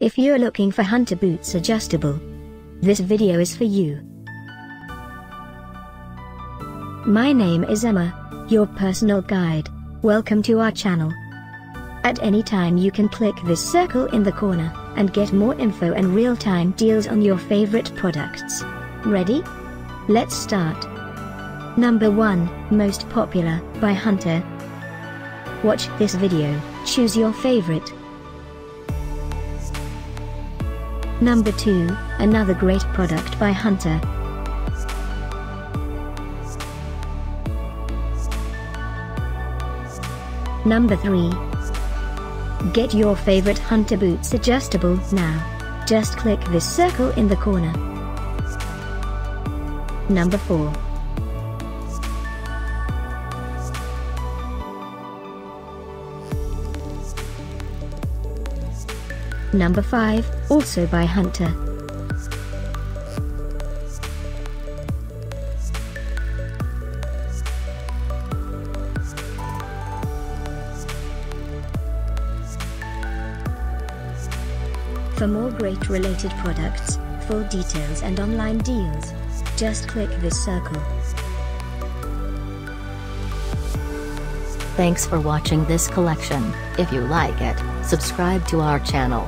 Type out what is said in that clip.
If you're looking for hunter boots adjustable, this video is for you. My name is Emma, your personal guide. Welcome to our channel. At any time you can click this circle in the corner, and get more info and real-time deals on your favorite products. Ready? Let's start. Number 1, Most Popular, by Hunter. Watch this video, choose your favorite. Number 2, another great product by Hunter. Number 3. Get your favorite hunter boots adjustable now. Just click this circle in the corner. Number 4. Number 5, also by Hunter. For more great related products, full details and online deals, just click this circle. Thanks for watching this collection. If you like it, subscribe to our channel.